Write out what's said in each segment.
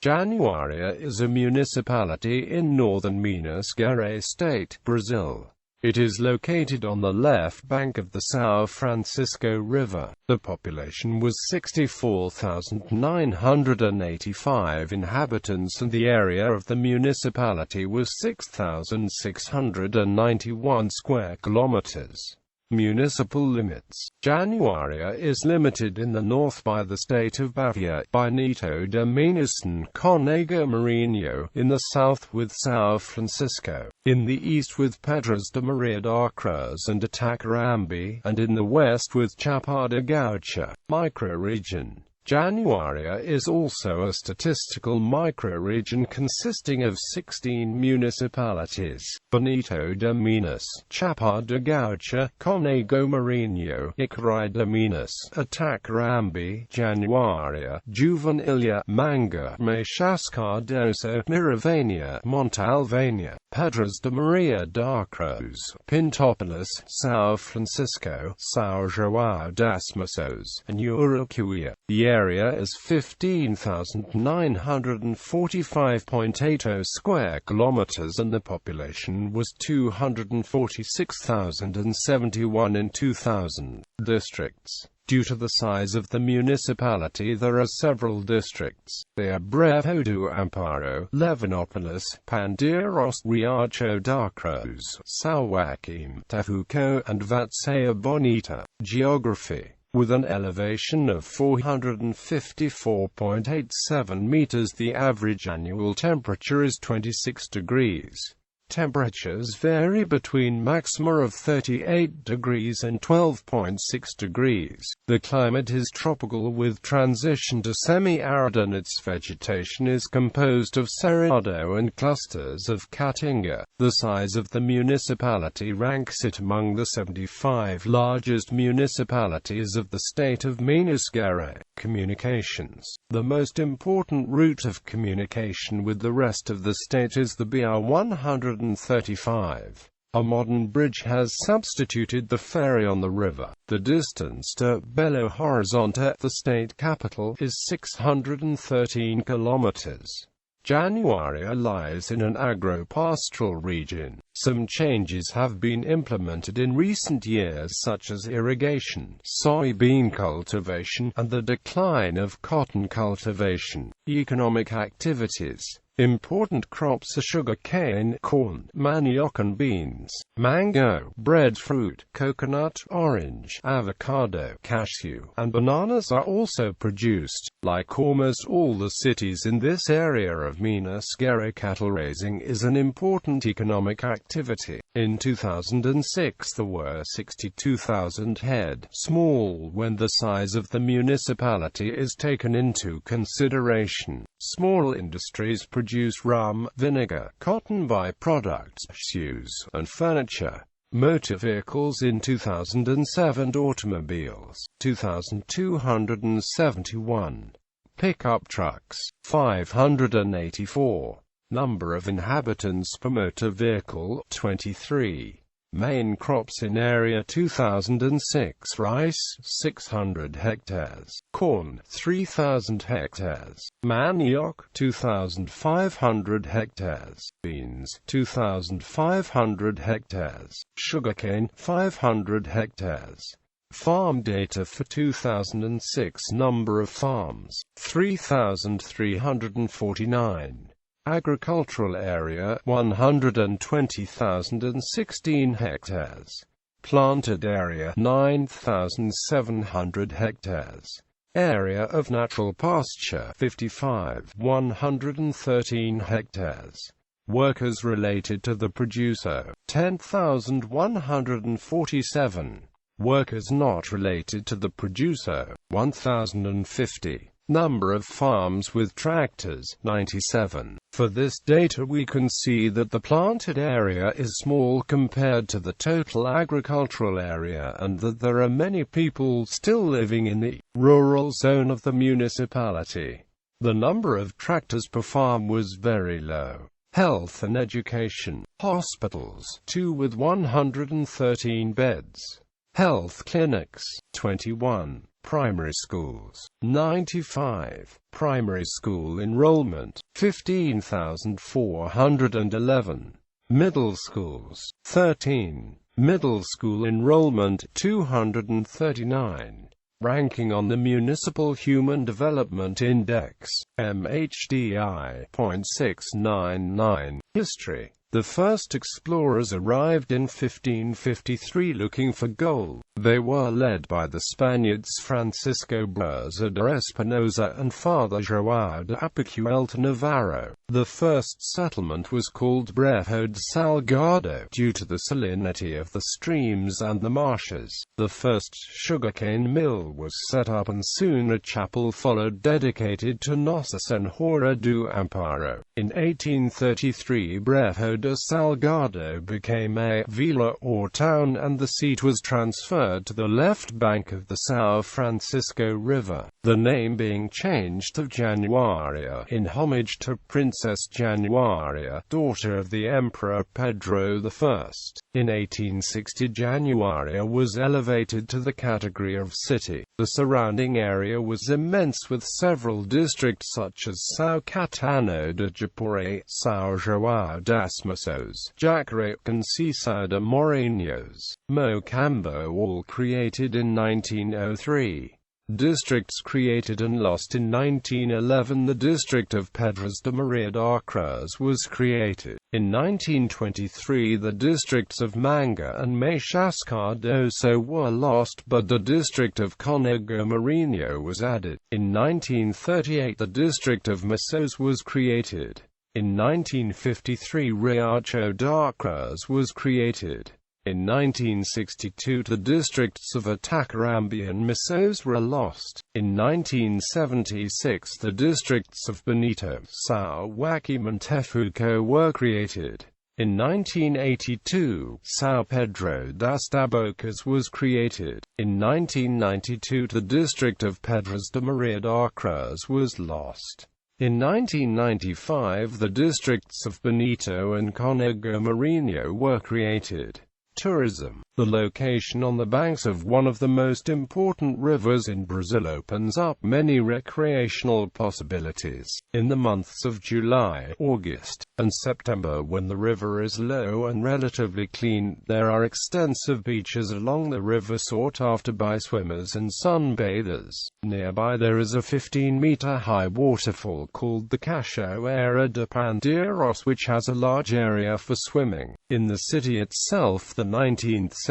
Januária is a municipality in northern Minas Gerais state, Brazil. It is located on the left bank of the São Francisco River. The population was 64,985 inhabitants and the area of the municipality was 6,691 square kilometers. Municipal limits. Januária is limited in the north by the state of Brazil.It, Minas and Conego Marinho, in the south with São Francisco, in the east with Pedras de Maria da Cruz and Itacarambi, and in the west with Chapada Gaúcha. Microregion. Januária is also a statistical microregion consisting of 16 municipalities: Benito de Minas, Chapada Gaúcha, Conego Marinho, Icaraí de Minas, Itacarambi, Januária, Juvenilha, Manga, Machascar d'Osso, Miravânia, Montalvânia, Pedras de Maria da Cruz, Pintópolis, São Francisco, São João das Missões, and Urucuia. The area is 15,945.80 square kilometers and the population was 246,071 in 2000. Districts. Due to the size of the municipality there are several districts. They are Brejo do Amparo, Levanópolis, Pandeiros, Riacho da Cruz, São Joaquim, Tafuco, and Vatsaia Bonita. Geography. With an elevation of 454.87 meters, the average annual temperature is 26 degrees. Temperatures vary between maxima of 38 degrees and 12.6 degrees. The climate is tropical with transition to semi-arid and its vegetation is composed of cerrado and clusters of caatinga. The size of the municipality ranks it among the 75 largest municipalities of the state of Minas Gerais. Communications. The most important route of communication with the rest of the state is the BR-135. A modern bridge has substituted the ferry on the river. The distance to Belo Horizonte, the state capital, is 613 kilometers. Januária lies in an agro-pastoral region. Some changes have been implemented in recent years such as irrigation, soybean cultivation, and the decline of cotton cultivation. Economic activities. Important crops are sugarcane, corn, manioc and beans, mango, breadfruit, coconut, orange, avocado, cashew, and bananas are also produced. Like almost all the cities in this area of Minas Gerais, cattle raising is an important economic activity. In 2006 there were 62,000 head, small when the size of the municipality is taken into consideration. Small industries produce rum, vinegar, cotton by-products, shoes, and furniture. Motor vehicles in 2007 automobiles, 2,271. Pickup trucks, 584. Number of inhabitants per motor vehicle, 23. Main crops in area 2006: rice, 600 hectares, corn, 3,000 hectares, manioc, 2,500 hectares, beans, 2,500 hectares, sugarcane, 500 hectares. Farm data for 2006: number of farms, 3,349. Agricultural area, 120,016 hectares. Planted area, 9,700 hectares. Area of natural pasture, 55,113 hectares. Workers related to the producer, 10,147. Workers not related to the producer, 1,050. Number of farms with tractors, 97. For this data we can see that the planted area is small compared to the total agricultural area and that there are many people still living in the rural zone of the municipality. The number of tractors per farm was very low. Health and education. Hospitals, 2 with 113 beds. Health clinics, 21. Primary schools, 95. Primary school enrollment, 15,411. Middle schools, 13. Middle school enrollment, 239. Ranking on the Municipal Human Development Index, MHDI, .699. History. The first explorers arrived in 1553 looking for gold. They were led by the Spaniards Francisco de Espinosa and Father João de Apicuel to Navarro. The first settlement was called Brejos de Salgado due to the salinity of the streams and the marshes. The first sugarcane mill was set up and soon a chapel followed dedicated to Nossa Senhora do Amparo. In 1833 Brejos de Salgado became a vila or town and the seat was transferred to the left bank of the São Francisco River, the name being changed to Januária in homage to Princess Januária, daughter of the Emperor Pedro I. In 1860 Januária was elevated to the category of city. The surrounding area was immense with several districts such as São Caetano de Japore, São João das Missões, Jacareí and São de Morinhos, Mocambo, all created in 1903. Districts created and lost in 1911. The district of Pedras de Maria da Cruz was created. In 1923 the districts of Manga and Meixas Cardoso were lost, but the district of Conego Marinho was added. In 1938 the district of Missões was created. In 1953 Riacho da Cruz was created. In 1962 the districts of Itacarambi and Missões were lost. In 1976 the districts of Bonito, São Joaquim and Tefuco were created. In 1982, São Pedro das Tabocas was created. In 1992 the district of Pedras de Maria da Cruz was lost. In 1995 the districts of Bonito and Conego Marinho were created. Tourism. The location on the banks of one of the most important rivers in Brazil opens up many recreational possibilities. In the months of July, August, and September, when the river is low and relatively clean, there are extensive beaches along the river sought after by swimmers and sunbathers. Nearby there is a 15-meter-high waterfall called the Cachoeira de Pandeiros, which has a large area for swimming. In the city itself, the 19th century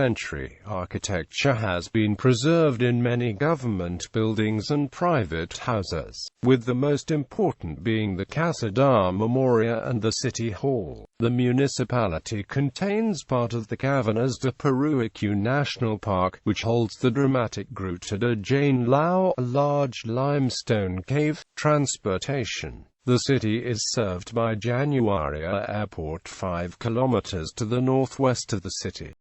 architecture has been preserved in many government buildings and private houses, with the most important being the Casa da Memoria and the City Hall. The municipality contains part of the Cavernas de Peruíque National Park, which holds the dramatic Gruta de Jane Lau, a large limestone cave. Transportation. The city is served by Januária Airport 5 kilometers to the northwest of the city.